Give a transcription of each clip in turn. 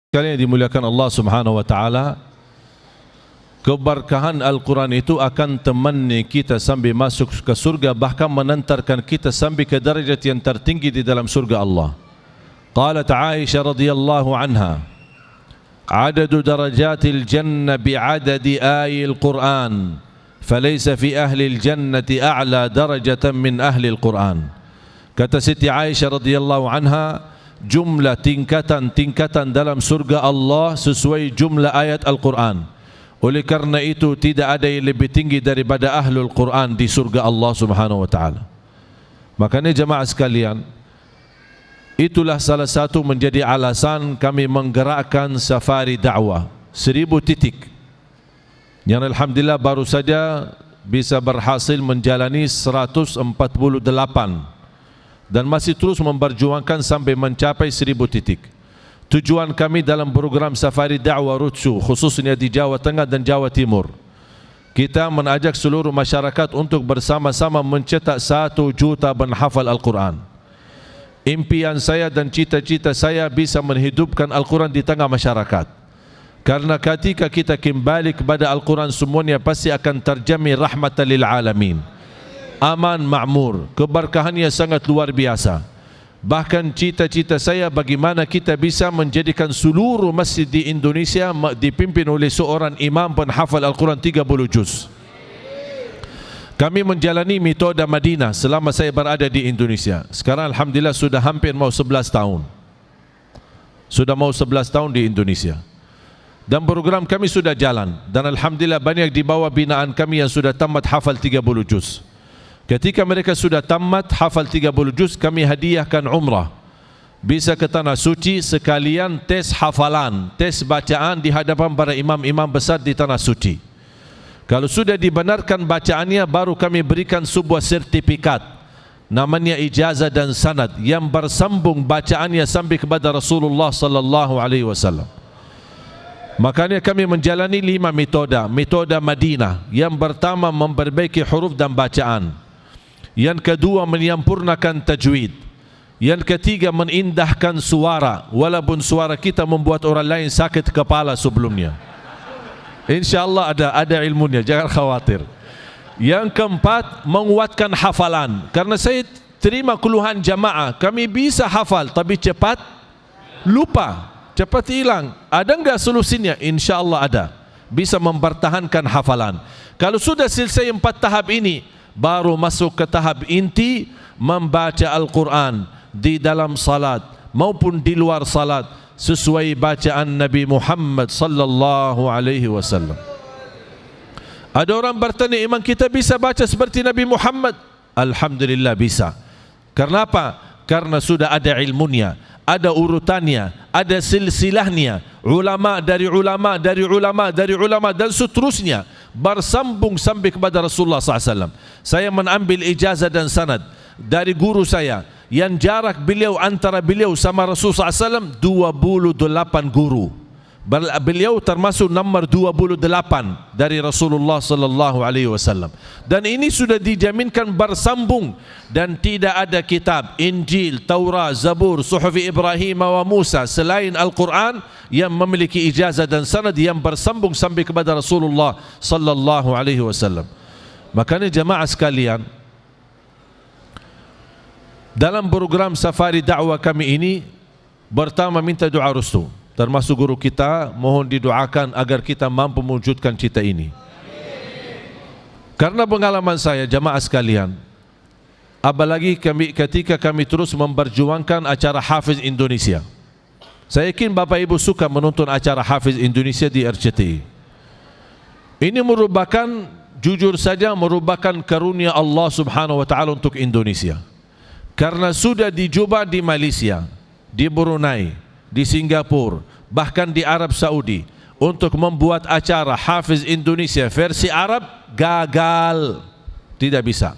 Sekali yang dimuliakan Allah Subhanahu wa taala, keberkahan Al-Quran itu akan temani kita sampai masuk ke surga, bahkan menantarkan kita sampai ke derajat yang tertinggi di dalam surga Allah. Qalat Aisyah radhiyallahu anha, "Adadu darajatil jannah bi'adadi ayil Quran, falaysa fi ahli al-jannati a'la darajatan min ahli al-Quran." Kata Siti Aisyah radhiyallahu anha, jumlah tingkatan dalam surga Allah sesuai jumlah ayat Al-Quran. Oleh karena itu tidak ada yang lebih tinggi daripada ahlul Quran di surga Allah Subhanahu wa taala. Makanya jemaah sekalian, itulah salah satu menjadi alasan kami menggerakkan safari dakwah 1000 titik yang alhamdulillah baru saja bisa berhasil menjalani 148 dan masih terus memperjuangkan sampai mencapai 1000 titik. Tujuan kami dalam program Safari Dakwah Roadshow khususnya di Jawa Tengah dan Jawa Timur, kita mengajak seluruh masyarakat untuk bersama-sama mencetak 1 juta penghafal Al-Quran. Impian saya dan cita-cita saya bisa menghidupkan Al-Quran di tengah masyarakat. Karena ketika kita kembali kepada Al-Quran, semuanya pasti akan terjamin rahmatan lil alamin. Aman, makmur, keberkahannya sangat luar biasa. Bahkan cita-cita saya bagaimana kita bisa menjadikan seluruh masjid di Indonesia dipimpin oleh seorang imam penghafal Al-Quran 30 juz. Kami menjalani metode Madinah selama saya berada di Indonesia. Sekarang alhamdulillah sudah hampir mau 11 tahun. Sudah mau 11 tahun di Indonesia. Dan program kami sudah jalan, dan alhamdulillah banyak di bawah binaan kami yang sudah tamat hafal 30 juz. Ketika mereka sudah tamat hafal 30 juz, kami hadiahkan umrah. Bisa ke Tanah Suci sekalian tes hafalan, tes bacaan di hadapan para imam-imam besar di Tanah Suci. Kalau sudah dibenarkan bacaannya, baru kami berikan sebuah sertifikat, namanya ijazah dan sanad, yang bersambung bacaannya sampai kepada Rasulullah sallallahu alaihi wasallam. Makanya kami menjalani 5 metode. Metode Madinah, yang pertama memperbaiki huruf dan bacaan, yang kedua menyempurnakan tajwid, yang ketiga menindahkan suara, walaupun suara kita membuat orang lain sakit kepala sebelumnya. InsyaAllah ada ilmunya, jangan khawatir. Yang keempat menguatkan hafalan, karena saya terima keluhan jamaah, kami bisa hafal tapi cepat lupa, cepat hilang. Ada enggak solusinya? InsyaAllah ada. Bisa mempertahankan hafalan. Kalau sudah selesai 4 tahap ini, baru masuk ke tahap inti, membaca Al-Quran di dalam salat maupun di luar salat sesuai bacaan Nabi Muhammad sallallahu alaihi wasallam. Ada orang bertanya, imam kita bisa baca seperti Nabi Muhammad? Alhamdulillah bisa. Karena apa? Karena sudah ada ilmunya, ada urutannya, ada silsilahnya, ulama dari ulama dari ulama dari ulama dan seterusnya, bersambung sampai kepada Rasulullah SAW. Saya mengambil ijazah dan sanad dari guru saya, yang jarak beliau antara beliau sama Rasulullah SAW 28 guru. Beliau termasuk nomor 28 dari Rasulullah sallallahu alaihi wasallam. Dan ini sudah dijaminkan bersambung, dan tidak ada kitab Injil, Taurat, Zabur, Suhuf Ibrahim wa Musa selain Al-Quran yang memiliki ijazah dan sanad yang bersambung sampai kepada Rasulullah sallallahu alaihi wasallam. Makanya jemaah sekalian, dalam program safari dakwah kami ini, pertama minta doa restu, termasuk guru kita, mohon didoakan agar kita mampu mewujudkan cita ini. Karena pengalaman saya jamaah sekalian, apalagi ketika kami terus memperjuangkan acara Hafiz Indonesia. Saya yakin Bapak Ibu suka menonton acara Hafiz Indonesia di RCTI. Ini merupakan, jujur saja, merupakan karunia Allah Subhanahu wa taala untuk Indonesia. Karena sudah dicoba di Malaysia, di Brunei, di Singapura, bahkan di Arab Saudi untuk membuat acara Hafiz Indonesia versi Arab, gagal, tidak bisa.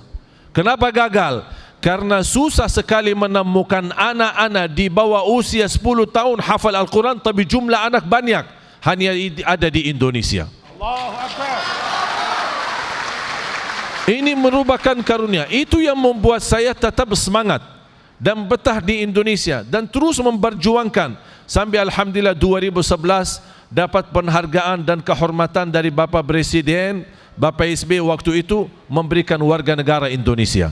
Kenapa gagal? Karena susah sekali menemukan anak-anak di bawah usia 10 tahun hafal Al-Quran, tapi jumlah anak banyak, hanya ada di Indonesia. Allahu Akbar. Ini merupakan karunia. Itu yang membuat saya tetap semangat dan betah di Indonesia dan terus memperjuangkan Sampai alhamdulillah 2011 dapat penghargaan dan kehormatan dari Bapak Presiden, Bapak SBY waktu itu memberikan warga negara Indonesia.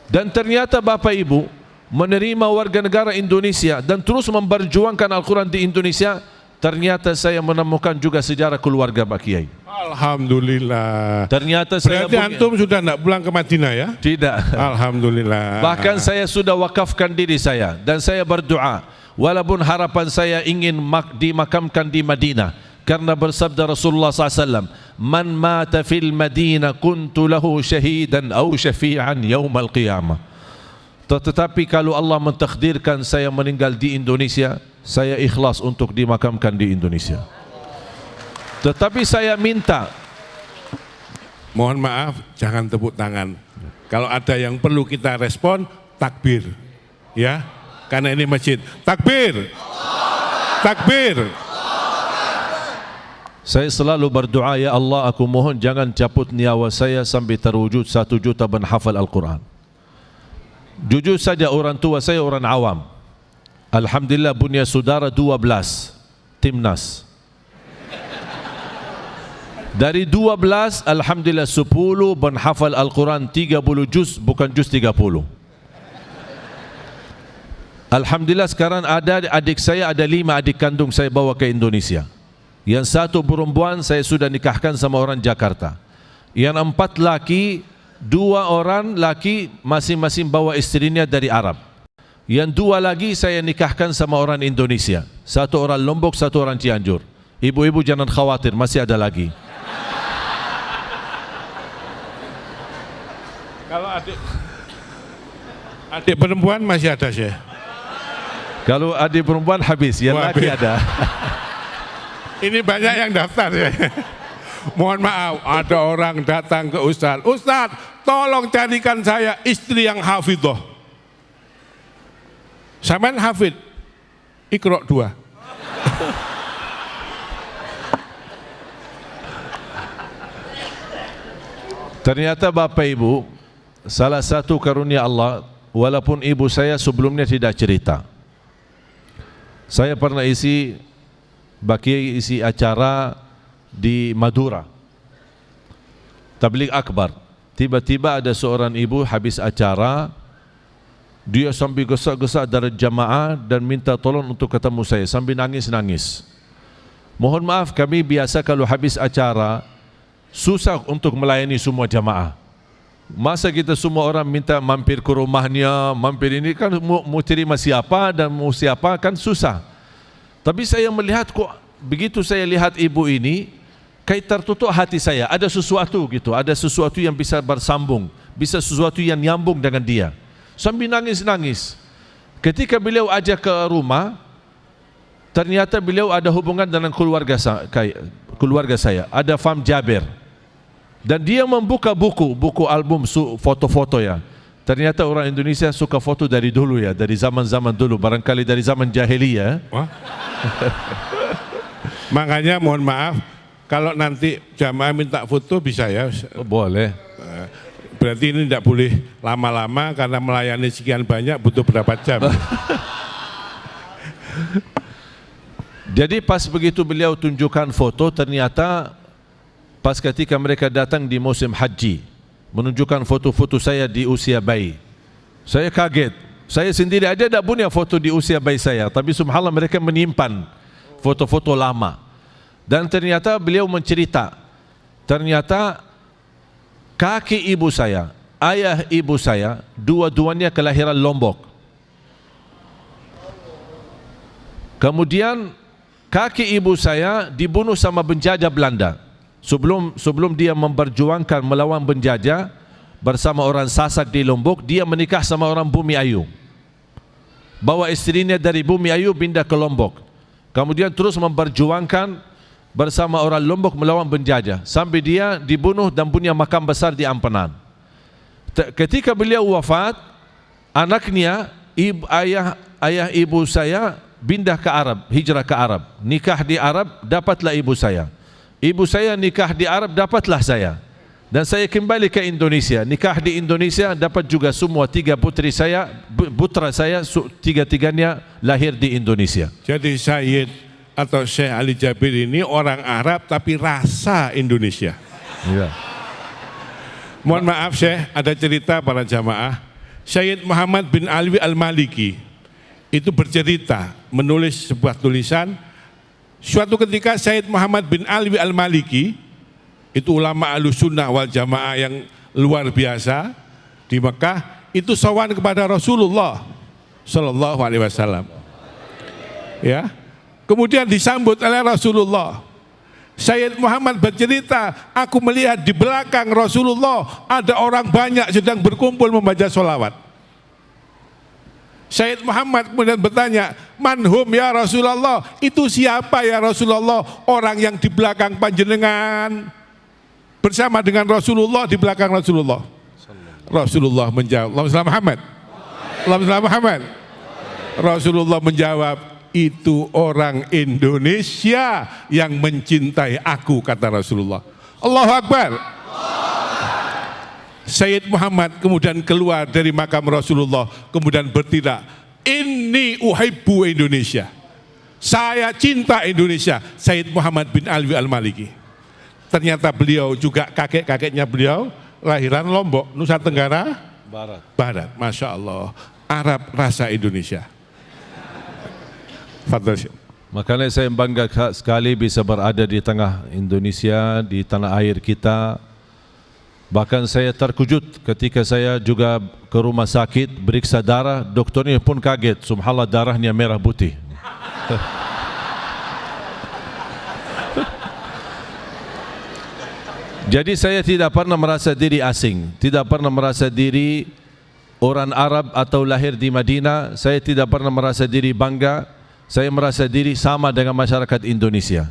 Dan ternyata Bapak Ibu menerima warga negara Indonesia dan terus memperjuangkan Al-Quran di Indonesia. Ternyata saya menemukan juga sejarah keluarga Pak Kiai. Alhamdulillah. Ternyata saya berarti antum sudah tidak pulang ke Madinah ya? Tidak. Alhamdulillah. Bahkan saya sudah wakafkan diri saya dan saya berdoa, walaupun harapan saya ingin dimakamkan di Madinah, karena bersabda Rasulullah SAW, man mata fil Madinah kuntu lahu syahidan aw syafi'an yaumal qiyamah. Tetapi kalau Allah mentakdirkan saya meninggal di Indonesia, saya ikhlas untuk dimakamkan di Indonesia. Tetapi saya minta, mohon maaf, jangan tepuk tangan. Kalau ada yang perlu kita respon, takbir, ya, karena ini masjid. Takbir, takbir. Saya selalu berdoa, ya Allah, aku mohon jangan cabut nyawa saya sampai terwujud 1 juta penghafal Al-Quran. Jujur saja orang tua saya orang awam. Alhamdulillah punya saudara 12 timnas. Dari 12 alhamdulillah 10 penghafal Al-Quran 30 juz, bukan juz 30. Alhamdulillah sekarang ada adik saya, ada 5 adik kandung saya bawa ke Indonesia. Yang 1 perempuan saya sudah nikahkan sama orang Jakarta. Yang 4 laki, 2 orang laki masing-masing bawa istrinya dari Arab. Yang 2 lagi saya nikahkan sama orang Indonesia. 1 orang Lombok, 1 orang Cianjur. Ibu-ibu jangan khawatir, masih ada lagi. Kalau adik perempuan masih ada sih. Kalau adik perempuan habis, yang laki ada. Ini banyak yang daftar ya. Mohon maaf, ada orang datang ke Ustaz. Ustaz, tolong carikan saya istri yang hafidhah. Sampean hafid, Iqra 2. Ternyata Bapak Ibu, salah satu karunia Allah, walaupun ibu saya sebelumnya tidak cerita. Saya pernah isi acara di Madura, Tabligh Akbar. Tiba-tiba ada seorang ibu habis acara, dia sambil gesak-gesak dari jamaah dan minta tolong untuk ketemu saya, sambil nangis-nangis. Mohon maaf, kami biasa kalau habis acara susah untuk melayani semua jamaah. Masa kita semua orang minta mampir ke rumahnya, mampir ini kan mau terima siapa dan mau siapa kan susah. Tapi saya melihat kok begitu saya lihat ibu ini, kayak tertutup hati saya, ada sesuatu gitu, ada sesuatu yang bisa bersambung, bisa sesuatu yang nyambung dengan dia. Sambil nangis-nangis. Ketika beliau ajak ke rumah, ternyata beliau ada hubungan dengan keluarga saya, ada Fam Jaber. Dan dia membuka buku album foto-foto ya. Ternyata orang Indonesia suka foto dari dulu ya, dari zaman-zaman dulu, barangkali dari zaman jahiliyah. Makanya mohon maaf, kalau nanti jamaah minta foto bisa ya? Boleh. Berarti ini tidak boleh lama-lama karena melayani sekian banyak butuh berapa jam. Jadi pas begitu beliau tunjukkan foto, ternyata pas ketika mereka datang di musim haji, menunjukkan foto-foto saya di usia bayi. Saya kaget. Saya sendiri aja tidak punya foto di usia bayi saya, tapi subhanallah mereka menyimpan foto-foto lama. Dan ternyata beliau mencerita, ternyata kaki ibu saya, ayah ibu saya, dua-duanya kelahiran Lombok. Kemudian kaki ibu saya dibunuh sama penjajah Belanda. Sebelum dia memperjuangkan melawan penjajah bersama orang Sasak di Lombok, dia menikah sama orang Bumi Ayu. Bawa istrinya dari Bumi Ayu pindah ke Lombok. Kemudian terus memperjuangkan bersama orang Lombok melawan penjajah sampai dia dibunuh dan punya makam besar di Ampenan. Ketika beliau wafat, anaknya, ayah ibu saya pindah ke Arab, hijrah ke Arab, nikah di Arab, dapatlah ibu saya. Ibu saya nikah di Arab, dapatlah saya. Dan saya kembali ke Indonesia, nikah di Indonesia, dapat juga semua 3 putri saya, putra saya, tiga-tiganya lahir di Indonesia. Jadi Sayyid atau Syekh Ali Jabir ini orang Arab tapi rasa Indonesia. Ya. Mohon maaf Syekh, ada cerita para jamaah. Sayyid Muhammad bin Alwi Al-Maliki itu bercerita, menulis sebuah tulisan. Suatu ketika Sayyid Muhammad bin Alwi Al-Maliki, itu ulama Ahlussunnah wal Jamaah yang luar biasa di Mekah, itu sowan kepada Rasulullah Sallallahu Alaihi Wasallam. Ya, kemudian disambut oleh Rasulullah. Sayyid Muhammad bercerita, aku melihat di belakang Rasulullah ada orang banyak sedang berkumpul membaca sholawat. Sayyid Muhammad kemudian bertanya, manhum ya Rasulullah, itu siapa ya Rasulullah orang yang di belakang panjenengan? Bersama dengan Rasulullah di belakang Rasulullah. Rasulullah menjawab, Allahumma Muhammad. Allahumma Muhammad. Rasulullah menjawab, itu orang Indonesia yang mencintai aku, kata Rasulullah. Allahu Akbar. Sayyid Muhammad kemudian keluar dari makam Rasulullah, kemudian berteriak, inni uhibbu Indonesia. Saya cinta Indonesia. Sayyid Muhammad bin Alwi Al-Maliki. Ternyata beliau juga kakek-kakeknya beliau lahiran Lombok, Nusa Tenggara Barat. Masya Allah, Arab rasa Indonesia. Fadl. Makanya saya bangga sekali bisa berada di tengah Indonesia, di tanah air kita. Bahkan saya terkejut ketika saya juga ke rumah sakit periksa darah, dokternya pun kaget, subhanallah darahnya merah putih. Jadi saya tidak pernah merasa diri asing, tidak pernah merasa diri orang Arab atau lahir di Madinah. Saya tidak pernah merasa diri bangga. Saya merasa diri sama dengan masyarakat Indonesia.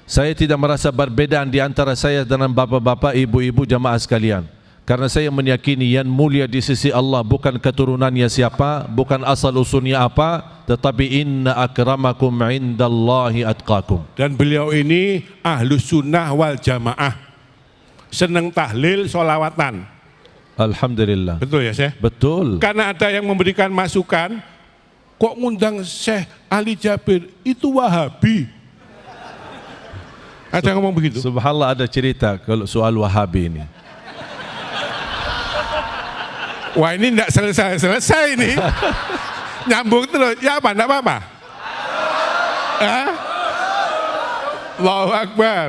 Saya tidak merasa perbedaan di antara saya dengan bapak-bapak, ibu-ibu jamaah sekalian. Karena saya meyakini yang mulia di sisi Allah bukan keturunannya siapa, bukan asal usulnya apa, tetapi inna akramakum indallahi atqakum. Dan beliau ini Ahlussunnah wal Jamaah. Senang tahlil, sholawatan. Alhamdulillah. Betul ya Syekh? Betul. Karena ada yang memberikan masukan, kok ngundang Syekh Ali Jabir, itu Wahabi. Ada yang ngomong begitu? Subhanallah, ada cerita kalau soal Wahabi ini. Wah ini tidak selesai ini. Nyambung terus, ya apa, tidak apa-apa? Allahu Akbar.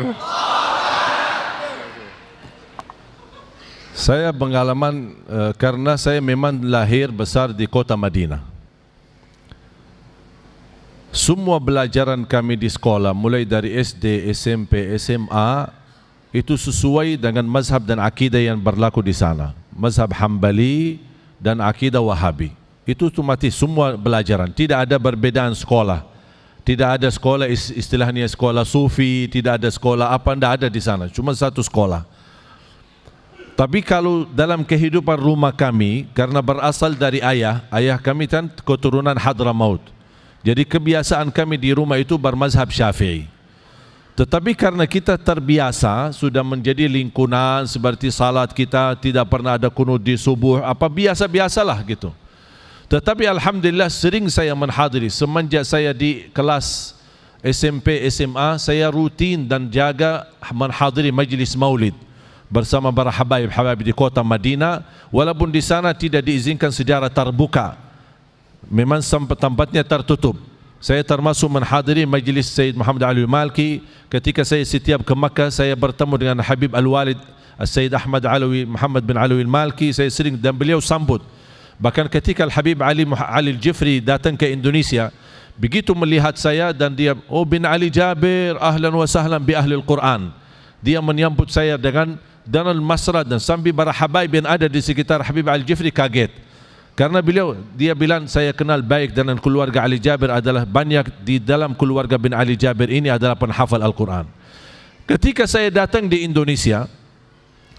Saya pengalaman karena saya memang lahir besar di kota Madinah. Semua pelajaran kami di sekolah mulai dari SD, SMP, SMA itu sesuai dengan mazhab dan akidah yang berlaku di sana. Mazhab Hambali dan akidah Wahabi. Itu otomatis semua pelajaran, tidak ada perbedaan sekolah. Tidak ada sekolah istilahnya sekolah sufi, tidak ada sekolah apa, tidak ada di sana, cuma satu sekolah. Tapi kalau dalam kehidupan rumah kami, karena berasal dari ayah kami kan keturunan Hadramaut. Jadi kebiasaan kami di rumah itu bermazhab Syafi'i. Tetapi karena kita terbiasa, sudah menjadi lingkungan seperti salat kita tidak pernah ada kunut di subuh, apa biasa-biasalah gitu. Tetapi alhamdulillah sering saya menghadiri, semenjak saya di kelas SMP, SMA, saya rutin dan jaga menghadiri majlis maulid bersama para habaib-habaib di kota Madinah, walaupun di sana tidak diizinkan secara terbuka, memang tempatnya tertutup. Saya termasuk menghadiri majlis Sayyid Muhammad Ali Malki. Ketika saya setiap ke Makkah, saya bertemu dengan Habib Al-Walid Sayyid Ahmad Alawi Muhammad bin Alawi Malki, saya sering dan beliau sambut. Bahkan ketika Al-Habib Ali Al-Jifri datang ke Indonesia, begitu melihat saya dan dia, oh bin Ali Jabir, ahlan wa sahlan bi ahli Al-Quran. Dia menyambut saya dengan masrad, dan sambil para habaib yang ada di sekitar Habib Al-Jifri kaget. Karena dia bilang saya kenal baik dengan keluarga Ali Jabir, adalah banyak di dalam keluarga bin Ali Jabir ini adalah penghafal Al-Quran. Ketika saya datang di Indonesia,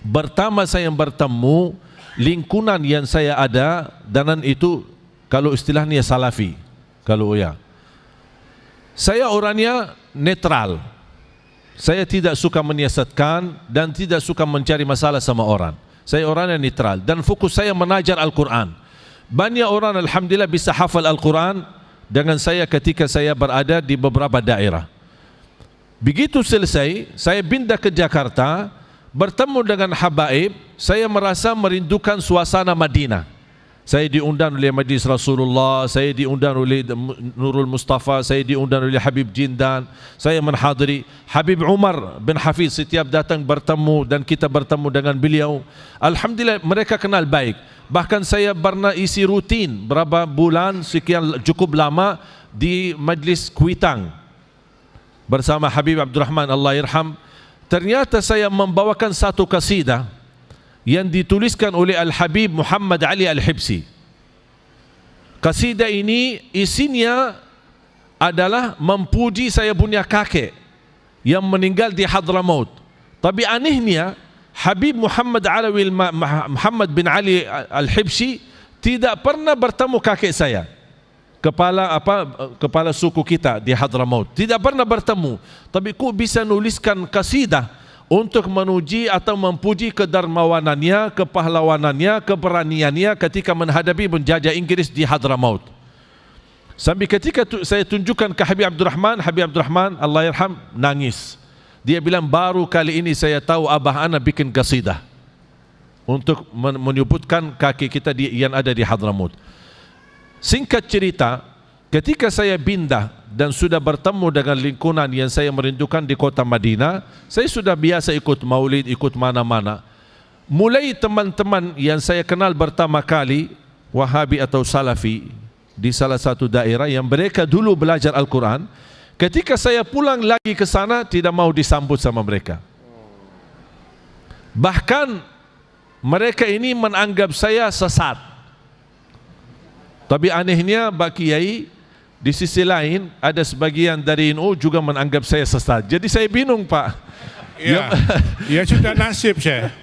pertama saya bertemu lingkungan yang saya ada, dan itu kalau istilahnya salafi. Kalau ya, saya orangnya netral. Saya tidak suka menyiasatkan dan tidak suka mencari masalah sama orang. Saya orang yang netral dan fokus saya menajar Al-Quran. Banyak orang alhamdulillah bisa hafal Al-Quran dengan saya ketika saya berada di beberapa daerah. Begitu selesai, saya pindah ke Jakarta, bertemu dengan habaib, saya merasa merindukan suasana Madinah. Saya diundang oleh Majlis Rasulullah, saya diundang oleh Nurul Mustafa, saya diundang oleh Habib Jindan, saya menghadiri. Habib Umar bin Hafiz setiap datang bertemu dan kita bertemu dengan beliau. Alhamdulillah mereka kenal baik. Bahkan saya pernah isi rutin berapa bulan sekian cukup lama di Majlis Kuitang bersama Habib Abdurrahman Allah Irham. Ternyata saya membawakan satu kasidah yang dituliskan oleh Al-Habib Muhammad Ali Al-Hibsi. Kasidah ini isinya adalah memuji saya punya kakek yang meninggal di Hadramaut. Tapi anehnya Habib Muhammad bin Ali Al-Hibsi tidak pernah bertemu kakek saya, kepala suku kita di Hadramaut. Tidak pernah bertemu. Tapi kok bisa nuliskan kasidah untuk memuji atau mempuji kedermawanannya, kepahlawanannya, keberaniannya ketika menghadapi penjajah Inggris di Hadramaut. Sampai ketika saya tunjukkan ke Habib Abdurrahman Allah Yarham nangis. Dia bilang, baru kali ini saya tahu abah ana bikin kasidah untuk menyebutkan kaki kita yang ada di Hadramaut. Singkat cerita, ketika saya pindah dan sudah bertemu dengan lingkungan yang saya merindukan di kota Madinah, saya sudah biasa ikut maulid, ikut mana-mana. Mulai teman-teman yang saya kenal pertama kali, Wahabi atau Salafi, di salah satu daerah yang mereka dulu belajar Al-Quran, ketika saya pulang lagi ke sana, tidak mau disambut sama mereka. Bahkan mereka ini menganggap saya sesat. Tapi anehnya Pak Kiai, di sisi lain ada sebagian dari NU juga menganggap saya sesat. Jadi saya bingung Pak. Ya, ya sudah nasib saya.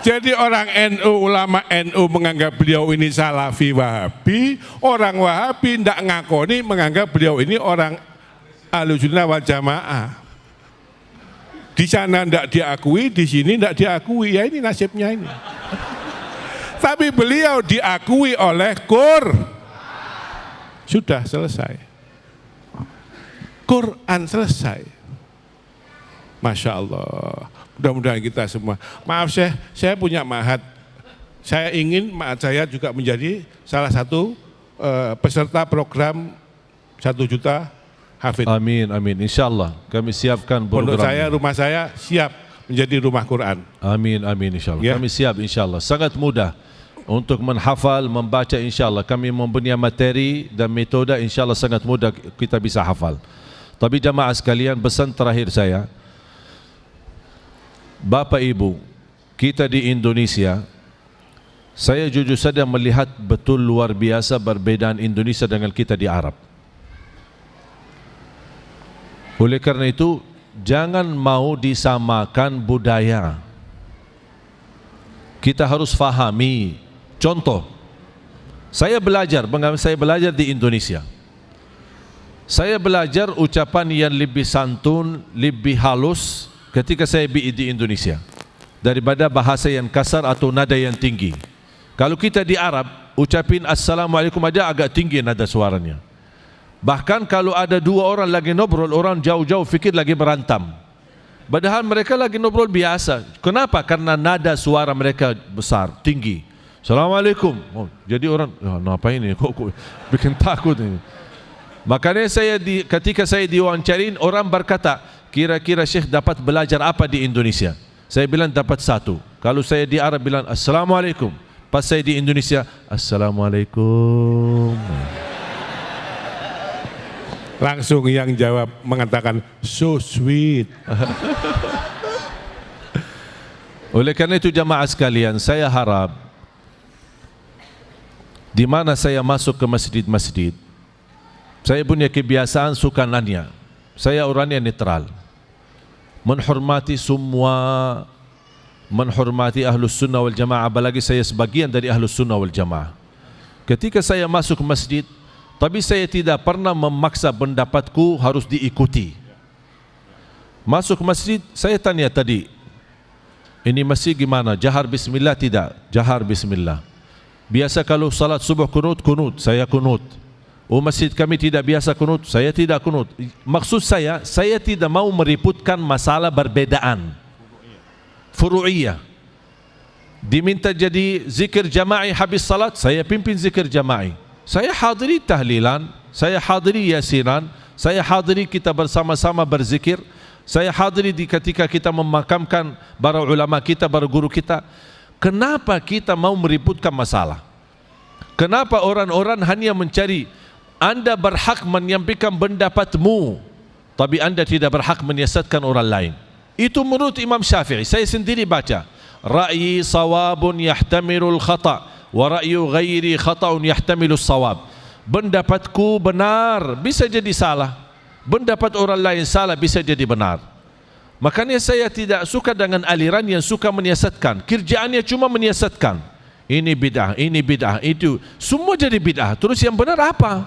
Jadi orang NU, ulama NU menganggap beliau ini Salafi Wahabi, orang Wahabi tidak ngakoni menganggap beliau ini orang Ahlussunnah wal Jamaah. Di sana tidak diakui, di sini tidak diakui. Ya ini nasibnya ini. Tapi beliau diakui oleh sudah selesai. Quran selesai. Masya Allah. Mudah-mudahan kita semua. Maaf saya punya ma'had. Saya ingin ma'had saya juga menjadi salah satu peserta program 1 juta hafid. Amin, amin. InsyaAllah kami siapkan program. Rumah saya siap menjadi rumah Quran. Amin, amin insyaAllah. Ya. Kami siap insyaAllah. Sangat mudah untuk menghafal, membaca insyaAllah. Kami mempunyai materi dan metode insyaAllah sangat mudah kita bisa hafal. Tapi jamaah sekalian, pesan terakhir saya, Bapak Ibu, kita di Indonesia, saya jujur saja melihat betul luar biasa perbedaan Indonesia dengan kita di Arab. Oleh karena itu, jangan mau disamakan budaya. Kita harus fahami. Contoh, saya belajar di Indonesia. Saya belajar ucapan yang lebih santun, lebih halus ketika saya di Indonesia daripada bahasa yang kasar atau nada yang tinggi. Kalau kita di Arab, ucapin Assalamualaikum aja agak tinggi nada suaranya. Bahkan kalau ada 2 orang lagi ngobrol, orang jauh-jauh fikir lagi berantam. Padahal mereka lagi ngobrol biasa. Kenapa? Karena nada suara mereka besar, tinggi. Assalamualaikum. Oh, jadi orang, apa ini? Kok bikin takut ini. Makanya ketika saya diwawancarin, orang berkata, kira-kira Syekh dapat belajar apa di Indonesia? Saya bilang dapat 1. Kalau saya di Arab bilang Assalamualaikum. Pas saya di Indonesia, Assalamualaikum. Langsung yang jawab mengatakan so sweet. Oleh karena itu jamaah sekalian, saya harap di mana saya masuk ke masjid-masjid, saya punya kebiasaan suka nanya. Saya orangnya netral, menghormati semua, menghormati Ahlus Sunnah wal Jamaah, apalagi saya sebagian dari Ahlus Sunnah wal Jamaah. Ketika saya masuk ke masjid, tapi saya tidak pernah memaksa pendapatku harus diikuti. Masuk masjid, saya tanya tadi, ini masjid gimana? Jahar bismillah? Tidak, jahar bismillah. Biasa kalau salat subuh kunut, saya kunut. Oh, masjid kami tidak biasa kunut, saya tidak kunut. Maksud saya tidak mau meributkan masalah perbedaan furu'iyah. Diminta jadi zikir jama'i habis salat, saya pimpin zikir jama'i. Saya hadiri tahlilan, saya hadiri yasinan, saya hadiri kita bersama-sama berzikir, saya hadiri di ketika kita memakamkan para ulama kita, para guru kita. Kenapa kita mau meributkan masalah? Kenapa orang-orang hanya mencari Anda berhak menyampaikan pendapatmu, tapi Anda tidak berhak menyesatkan orang lain? Itu menurut Imam Syafi'i. Saya sendiri baca, ra'yi sawabun yahtamilul khata' wa ra'yu ghairi khata'un yahtamilus sawab. Pendapatku benar, bisa jadi salah. Pendapat orang lain salah, bisa jadi benar. Makanya saya tidak suka dengan aliran yang suka menyesatkan. Kerjaannya cuma menyesatkan. Ini bid'ah, itu. Semua jadi bid'ah. Terus yang benar apa?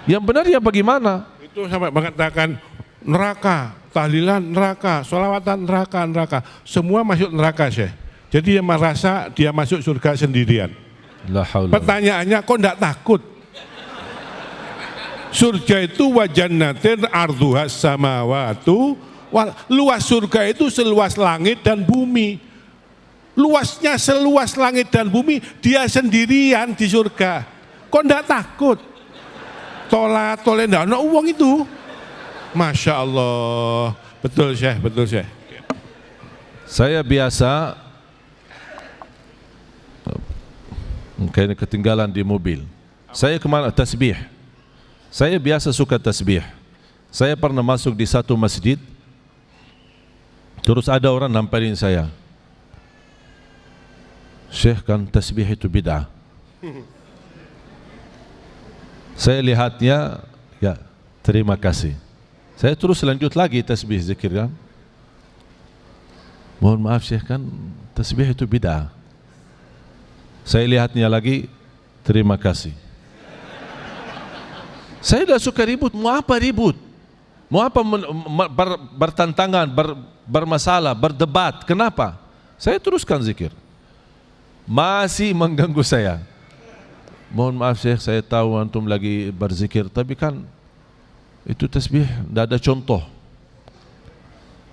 Yang benar ya bagaimana? Itu sampai mengatakan neraka, tahlilan neraka, sholawatan neraka. Semua masuk neraka, Syekh. Jadi dia merasa dia masuk surga sendirian. Pertanyaannya, kok enggak takut? Surga itu wajannatin arduhas samawatu, luas surga itu seluas langit dan bumi. Luasnya seluas langit dan bumi, dia sendirian di surga. Kok enggak takut? Tolak enggak ada uang itu. Masya Allah. Betul Syekh, betul Syekh. Saya biasa kayaknya ketinggalan di mobil. Saya kemana? Tasbih. Saya biasa suka tasbih. Saya pernah masuk di satu masjid, terus ada orang namparin saya, Syekh, kan tasbih itu bid'ah. Saya lihatnya, ya terima kasih. Saya terus lanjut lagi tasbih zikir kan. Mohon maaf Syekh, kan tasbih itu bid'ah. Saya lihatnya lagi, terima kasih. Saya tidak suka ribut. Mau apa ribut? Mau apa bertantangan, bermasalah, berdebat? Kenapa? Saya teruskan zikir. Masih mengganggu saya. Mohon maaf Syekh, saya tahu antum lagi berzikir, tapi kan itu tasbih tidak ada contoh.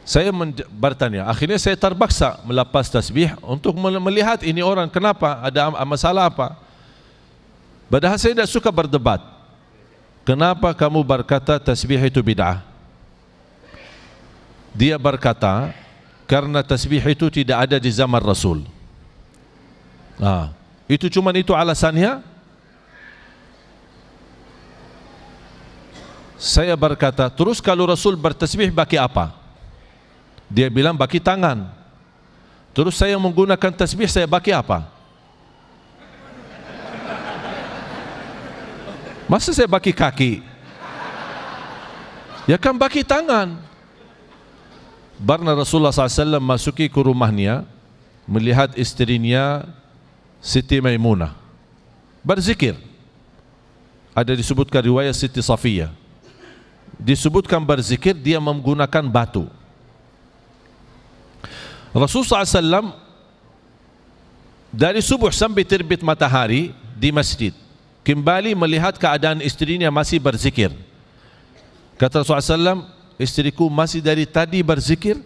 Saya bertanya, akhirnya saya terpaksa melepas tasbih untuk melihat ini orang kenapa, ada masalah apa. Padahal saya tidak suka berdebat. Kenapa kamu berkata tasbih itu bid'ah? Dia berkata, karena tasbih itu tidak ada di zaman Rasul. Itu cuma itu alasannya? Saya berkata, terus kalau Rasul bertasbih pakai apa? Dia bilang pakai tangan. Terus saya menggunakan tasbih, saya pakai apa? Masa saya pakai kaki? Ya kan pakai tangan. Barna Rasulullah SAW masuki ke rumahnya, melihat istrinya Siti Maimunah berzikir. Ada disebutkan riwayat Siti Safiyah, disebutkan berzikir dia menggunakan batu. Rasulullah SAW dari subuh sampai terbit matahari di masjid, kembali melihat keadaan istrinya masih berzikir. Kata Rasulullah SAW, istriku masih dari tadi berzikir,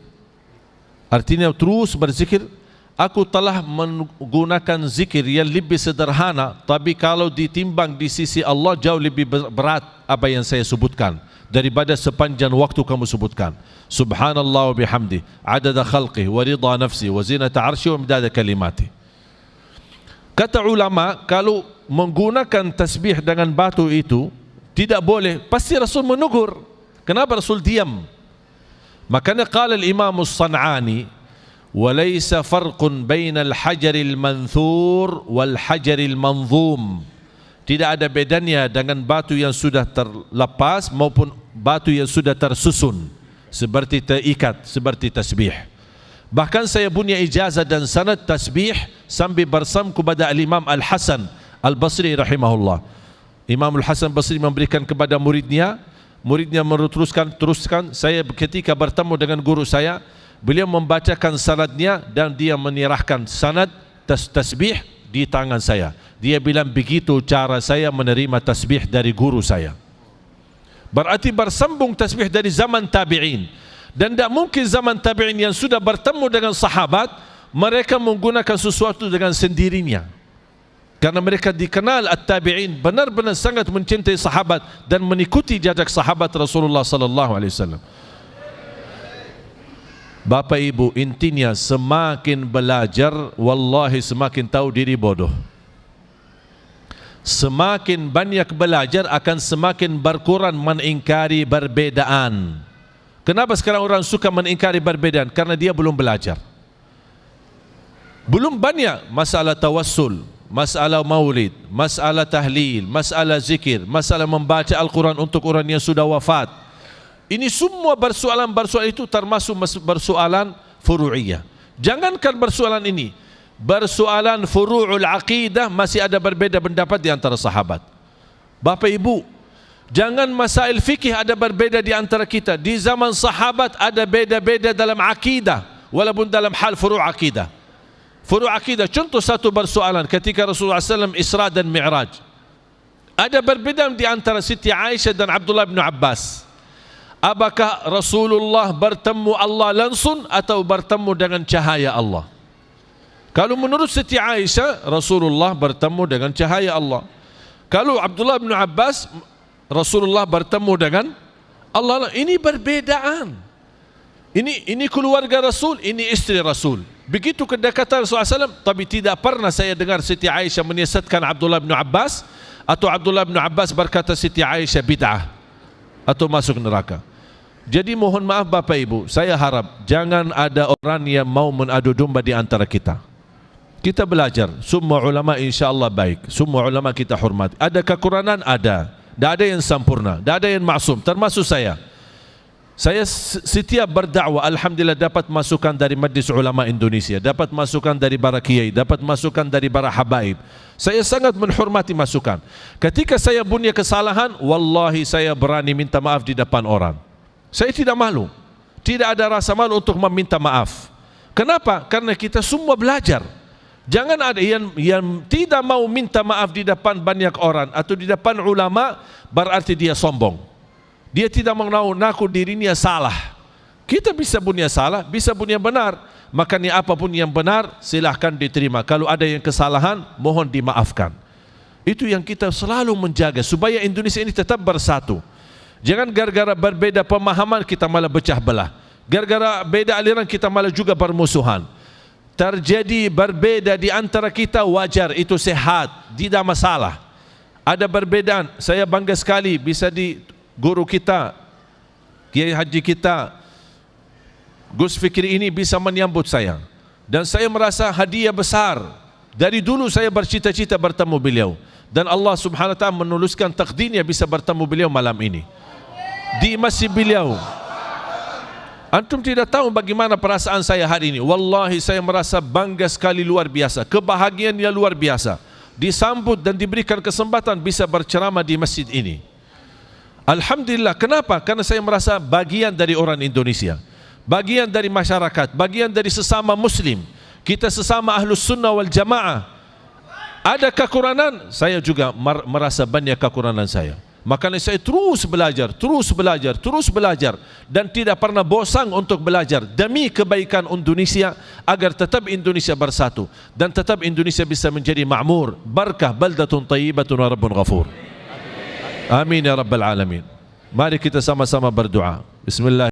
artinya terus berzikir. Aku telah menggunakan zikir yang lebih sederhana, tapi kalau ditimbang di sisi Allah jauh lebih berat apa yang saya sebutkan daripada sepanjang waktu kamu sebutkan. Subhanallah wa bihamdi, adada khalqih, wa ridha nafsi, wa zinata arshi, wa midada kalimati. Kata ulama, kalau menggunakan tasbih dengan batu itu tidak boleh, pasti Rasul menegur. Kenapa Rasul diam? Makanya qala al-Imam as-San'ani, walaysa farqun bainal hajaril manthur wal hajaril manzum. Tidak ada bedanya dengan batu yang sudah terlepas maupun batu yang sudah tersusun, seperti terikat, seperti tasbih. Bahkan saya punya ijazah dan sanad tasbih sampai bersam kepada al-Imam Al-Hasan Al-Basri rahimahullah. Imam Al-Hasan Basri memberikan kepada muridnya, muridnya teruskan. Saya ketika bertemu dengan guru saya, beliau membacakan sanadnya dan dia menyerahkan sanad tasbih di tangan saya. Dia bilang begitu cara saya menerima tasbih dari guru saya. Berarti bersambung tasbih dari zaman tabi'in. Dan tidak mungkin zaman tabi'in yang sudah bertemu dengan sahabat, mereka menggunakan sesuatu dengan sendirinya. Karena mereka dikenal at-tabi'in benar-benar sangat mencintai sahabat dan mengikuti jejak sahabat Rasulullah sallallahu alaihi wasallam. Bapak Ibu, intinya semakin belajar, wallahi semakin tahu diri bodoh. Semakin banyak belajar akan semakin berkurang mengingkari perbedaan. Kenapa sekarang orang suka mengingkari perbedaan? Karena dia belum belajar. Belum banyak masalah tawassul, masalah maulid, masalah tahlil, masalah zikir, masalah membaca Al-Quran untuk orang yang sudah wafat. Ini semua persoalan itu termasuk persoalan furu'iyah. Jangankan persoalan ini, persoalan furu'ul aqidah masih ada berbeda pendapat di antara sahabat. Bapak Ibu, jangan masail fikih ada berbeda di antara kita. Di zaman sahabat ada beda-beda dalam akidah, walaupun dalam hal furu' akidah. Furu' akidah, contoh satu persoalan ketika Rasulullah SAW Isra dan Mi'raj. Ada perbedaan di antara Siti Aisyah dan Abdullah bin Abbas. Apakah Rasulullah bertemu Allah langsung atau bertemu dengan cahaya Allah? Kalau menurut Siti Aisyah, Rasulullah bertemu dengan cahaya Allah. Kalau Abdullah bin Abbas, Rasulullah bertemu dengan Allah. Ini perbedaan. Ini keluarga Rasul, ini istri Rasul. Begitu kedekatan Rasulullah SAW, tapi tidak pernah saya dengar Siti Aisyah menyesatkan Abdullah bin Abbas, atau Abdullah bin Abbas berkata Siti Aisyah bid'ah atau masuk neraka. Jadi mohon maaf Bapak Ibu, saya harap jangan ada orang yang mau mengadu domba di antara kita. Kita belajar, semua ulama insya-Allah baik, semua ulama kita hormati. Ada kekurangan? Ada. Tidak ada yang sempurna, tidak ada yang maksum, termasuk saya. Saya setiap berdakwah, alhamdulillah dapat masukan dari Majlis Ulama Indonesia, dapat masukan dari para kiai, dapat masukan dari para habaib. Saya sangat menghormati masukan. Ketika saya punya kesalahan, wallahi saya berani minta maaf di depan orang. Saya tidak malu, tidak ada rasa malu untuk meminta maaf. Kenapa? Karena kita semua belajar. Jangan ada yang tidak mau minta maaf di depan banyak orang atau di depan ulama, berarti dia sombong. Dia tidak mengaku dirinya salah. Kita bisa punya salah, bisa punya benar. Makanya apapun yang benar silahkan diterima. Kalau ada yang kesalahan, mohon dimaafkan. Itu yang kita selalu menjaga supaya Indonesia ini tetap bersatu. Jangan gara-gara berbeda pemahaman kita malah pecah belah. Gara-gara beda aliran kita malah juga bermusuhan. Terjadi berbeda di antara kita wajar, itu sehat, tidak masalah. Ada perbedaan, saya bangga sekali bisa di guru kita, Kiai Haji kita, Gus Fikri ini bisa menyambut saya. Dan saya merasa hadiah besar. Dari dulu saya bercita-cita bertemu beliau. Dan Allah subhanahu wa ta'ala menuliskan takdirnya bisa bertemu beliau malam ini. Di masjid beliau. Antum tidak tahu bagaimana perasaan saya hari ini. Wallahi saya merasa bangga sekali, luar biasa. Kebahagiaannya luar biasa. Disambut dan diberikan kesempatan bisa berceramah di masjid ini. Alhamdulillah. Kenapa? Karena saya merasa bagian dari orang Indonesia, bagian dari masyarakat, bagian dari sesama muslim. Kita sesama ahlus sunnah wal jamaah. Ada kekurangan, saya juga merasa banyak kekurangan saya. Makanya saya terus belajar, terus belajar, terus belajar, dan tidak pernah bosan untuk belajar demi kebaikan Indonesia, agar tetap Indonesia bersatu dan tetap Indonesia bisa menjadi makmur, barakah, baldatun tayyibatun wa rabbun ghafur. Amin ya rabbal alamin. Mari kita sama-sama berdoa. Bismillah.